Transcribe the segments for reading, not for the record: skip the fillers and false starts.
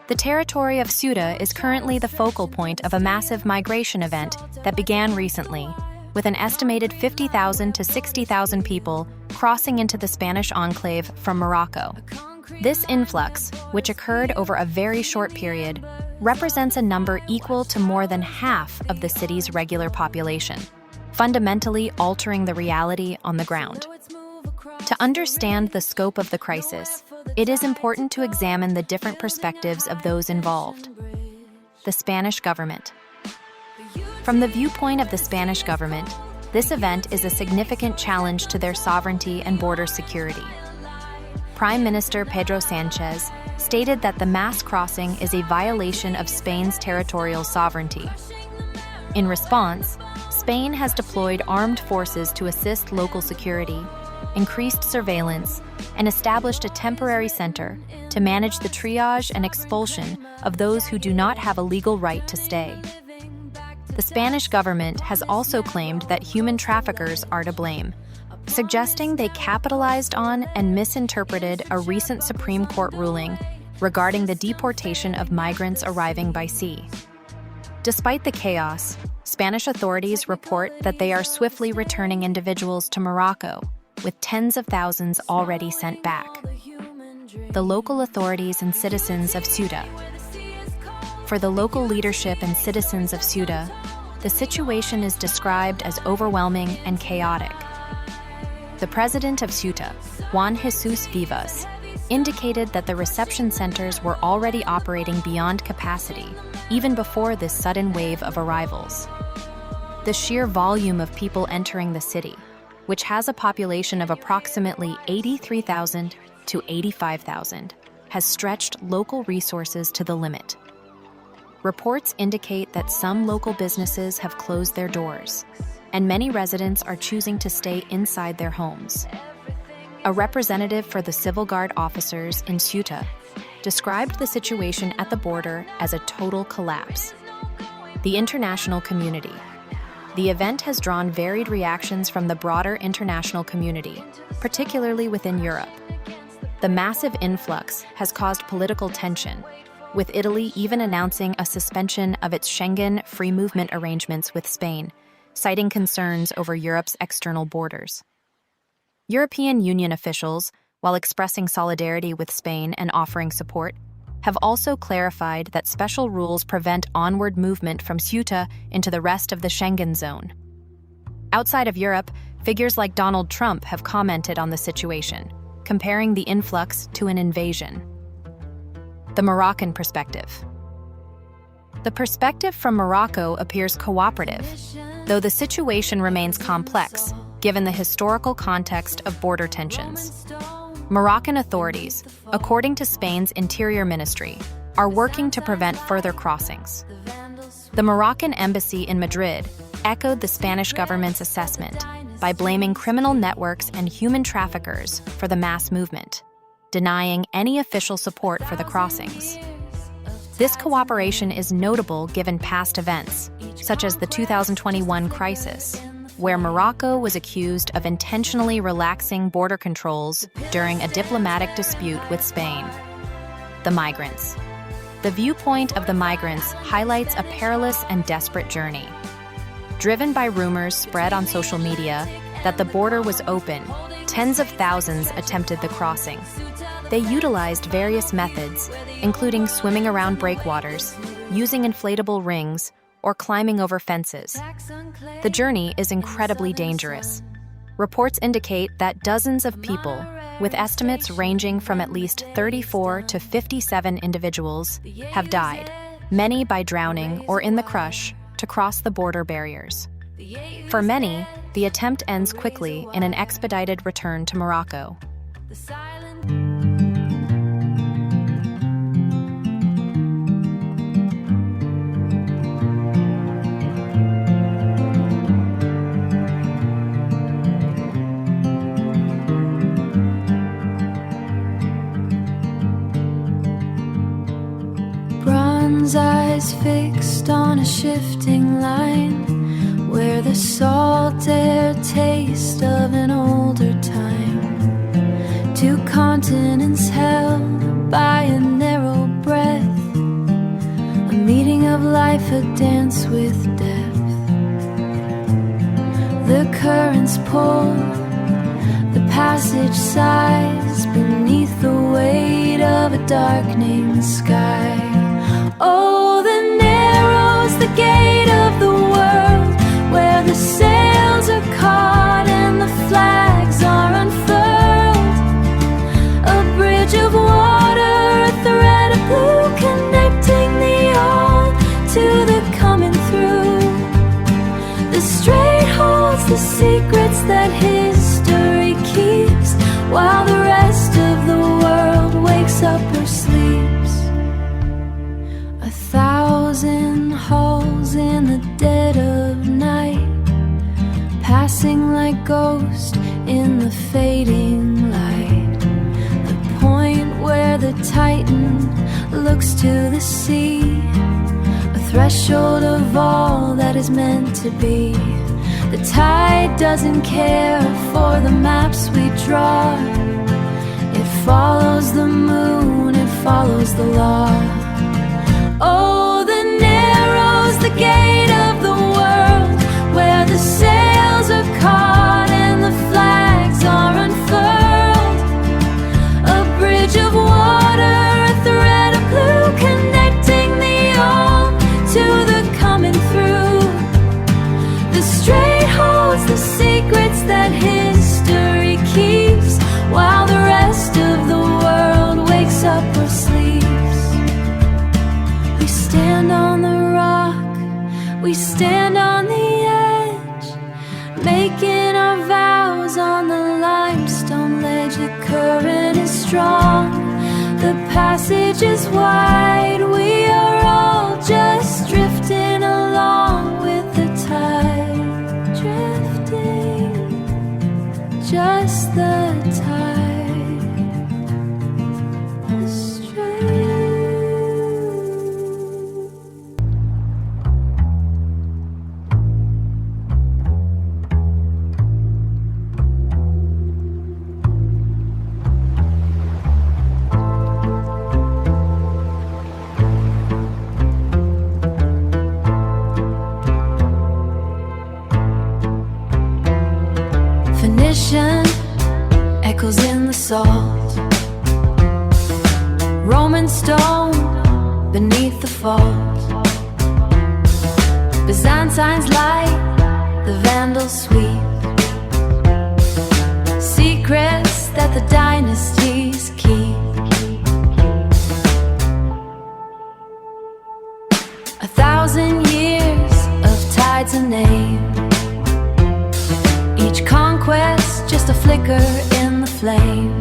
The territory of Ceuta is currently the focal point of a massive migration event that began recently, with an estimated 50,000 to 60,000 people crossing into the Spanish enclave from Morocco. This influx, which occurred over a very short period, represents a number equal to more than half of the city's regular population, fundamentally altering the reality on the ground. To understand the scope of the crisis, it is important to examine the different perspectives of those involved. The Spanish government. From the viewpoint of the Spanish government, this event is a significant challenge to their sovereignty and border security. Prime Minister Pedro Sánchez stated that the mass crossing is a violation of Spain's territorial sovereignty. In response, Spain has deployed armed forces to assist local security, increased surveillance, and established a temporary center to manage the triage and expulsion of those who do not have a legal right to stay. The Spanish government has also claimed that human traffickers are to blame, suggesting they capitalized on and misinterpreted a recent Supreme Court ruling regarding the deportation of migrants arriving by sea. Despite the chaos, Spanish authorities report that they are swiftly returning individuals to Morocco, with tens of thousands already sent back. The local authorities and citizens of Ceuta. For the local leadership and citizens of Ceuta, the situation is described as overwhelming and chaotic. The president of Ceuta, Juan Jesus Vivas, indicated that the reception centers were already operating beyond capacity, even before this sudden wave of arrivals. The sheer volume of people entering the city, which has a population of approximately 83,000 to 85,000, has stretched local resources to the limit. Reports indicate that some local businesses have closed their doors, and many residents are choosing to stay inside their homes. A representative for the Civil Guard officers in Ceuta described the situation at the border as a total collapse. The international community. The event has drawn varied reactions from the broader international community, particularly within Europe. The massive influx has caused political tension, with Italy even announcing a suspension of its Schengen free movement arrangements with Spain, citing concerns over Europe's external borders. European Union officials, while expressing solidarity with Spain and offering support, have also clarified that special rules prevent onward movement from Ceuta into the rest of the Schengen zone. Outside of Europe, figures like Donald Trump have commented on the situation, comparing the influx to an invasion. The Moroccan perspective. The perspective from Morocco appears cooperative, though the situation remains complex, given the historical context of border tensions. Moroccan authorities, according to Spain's Interior Ministry, are working to prevent further crossings. The Moroccan embassy in Madrid echoed the Spanish government's assessment by blaming criminal networks and human traffickers for the mass movement, denying any official support for the crossings. This cooperation is notable given past events, such as the 2021 crisis, where Morocco was accused of intentionally relaxing border controls during a diplomatic dispute with Spain. The migrants. The viewpoint of the migrants highlights a perilous and desperate journey. Driven by rumors spread on social media that the border was open, tens of thousands attempted the crossing. They utilized various methods, including swimming around breakwaters, using inflatable rings, or climbing over fences. The journey is incredibly dangerous. Reports indicate that dozens of people, with estimates ranging from at least 34 to 57 individuals, have died, many by drowning or in the crush, to cross the border barriers. For many, the attempt ends quickly in an expedited return to Morocco. Bronze eyes fixed on a shifting line, where the salt air taste of an older time. Two continents held by a narrow breath, of life, a dance with death. The currents pull, the passage sighs beneath the weight of a darkening sky. Oh, the narrow's the gate of the world, where the sails are caught and the flags are unfurled. A bridge of water, a thread of blue, connecting the all to the coming through. The strait holds the secrets that history keeps, while the rest of the world wakes up or sleeps. 1,000 hulls in the dead of night, passing like ghosts in the fading light. The point where the Titan looks to the sea, a threshold of all that is meant to be. The tide doesn't care for the maps we draw. It follows the moon, it follows the law. Oh, the narrow's the gate of the world, where the sails are caught and the flags are unfurled. A bridge of water, a thread of blue, connecting the all to the coming through. The strait holds the secrets that history keeps, while the rest of the world wakes up or sleeps. We stand on the rock, we stand on the edge, making our vows on the limestone ledge. The current is strong, the passage is wide. We are all just drifting along with the tide, drifting, just the tide, astray. Phoenician echoes in the salt, Roman stone beneath the fault, Byzantine's light, the Vandals sweep, secrets that the dynasties keep. 1,000 years of tides a name, each conquest just a flicker in the flame.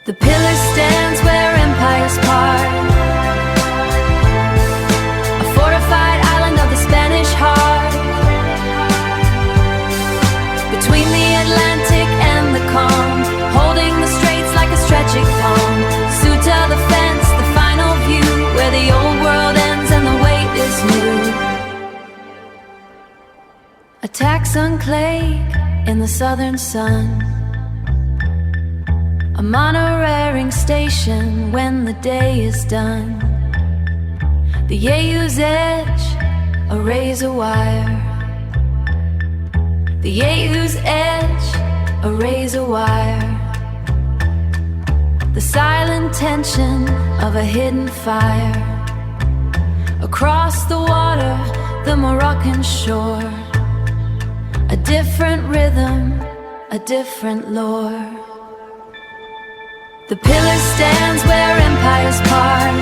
The pillar stands where empires part, a fortified island of the Spanish heart, between the Atlantic and the calm, holding the straits like a stretching palm. Ceuta the fence, the final view, where the old world ends and the wait is new. A Taxon clake in the southern sun, a monoraring station when the day is done. The Yeyu's edge, a razor wire. The Yeyu's edge, a razor wire. The silent tension of a hidden fire. Across the water, the Moroccan shore, a different rhythm, a different lore. The pillar stands where empires part,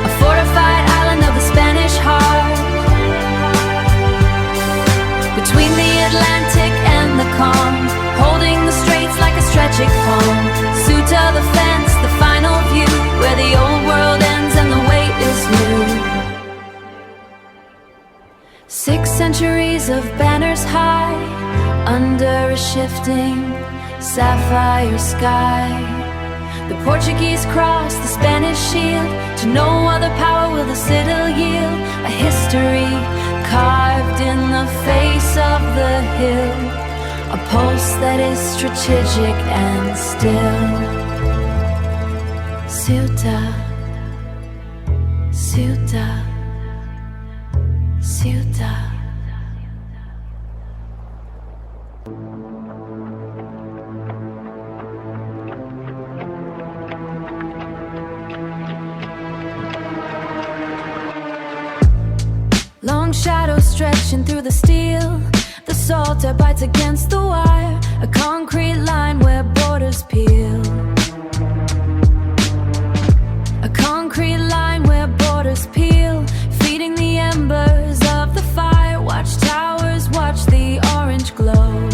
a fortified island of the Spanish heart, between the Atlantic and the calm, holding the straits like a stretching palm. Ceuta the fence, the final view, where the old world ends and the wait is new. 6 centuries of banners high, under a shifting sapphire sky. The Portuguese cross, the Spanish shield, to no other power will the citadel yield. A history carved in the face of the hill, a pulse that is strategic and still. Ceuta, Ceuta, Ceuta. Long shadows stretching through the steel. The Ceuta bites against the wire. A concrete line where borders peel. A concrete line where borders peel. Feeding the embers of the fire. Watch towers, watch the orange glow.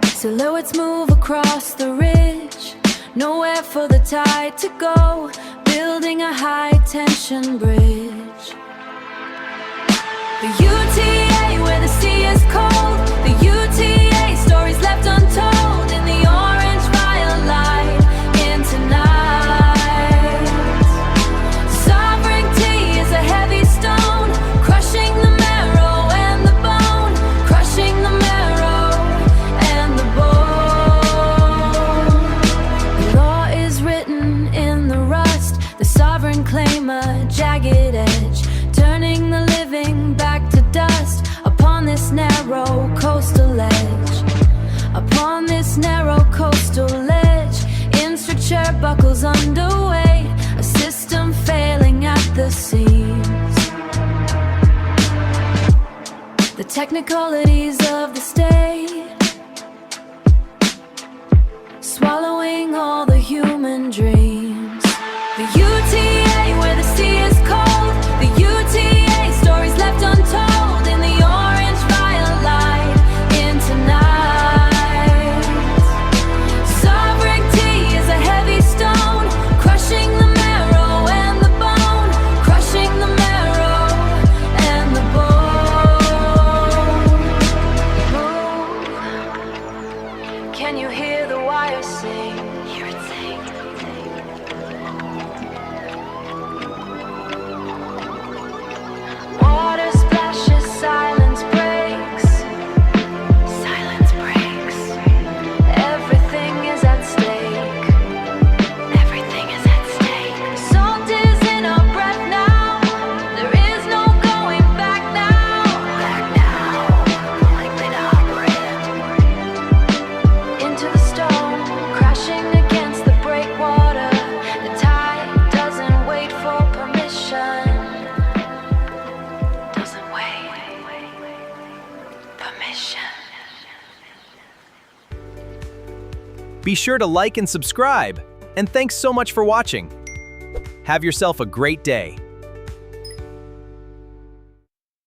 Silhouettes move across the ridge. Nowhere for the tide to go. Building a high-tension bridge. The UTA, where the sea is cold. The UTA, stories left untold. In the orange firelight, in tonight. Sovereignty is a heavy stone, crushing the marrow and the bone. Crushing the marrow and the bone. The law is written in the rust. The sovereign claim a jagged edge, turning the living back to dust upon this narrow coastal edge. Upon this narrow coastal ledge, infrastructure buckles underway, a system failing at the seams. The technicalities of the state, swallowing all the human dreams. The UTA, where the sea is cold. The UTA, stories left untold. In the orange firelight, in tonight. Sovereignty is a heavy stone, crushing the marrow and the bone. Crushing the marrow and the bone. Can you hear the wire sing? Hear it sing. Water splashes, silence breaks. Silence breaks. Everything is at stake. Everything is at stake. Salt is in our breath now. There is no going back now. Back now, like lit our breath. Into the stone, crashing against the breakwater. The tide doesn't wait for permission. Doesn't wait. Permission. Be sure to like and subscribe. And thanks so much for watching. Have yourself a great day.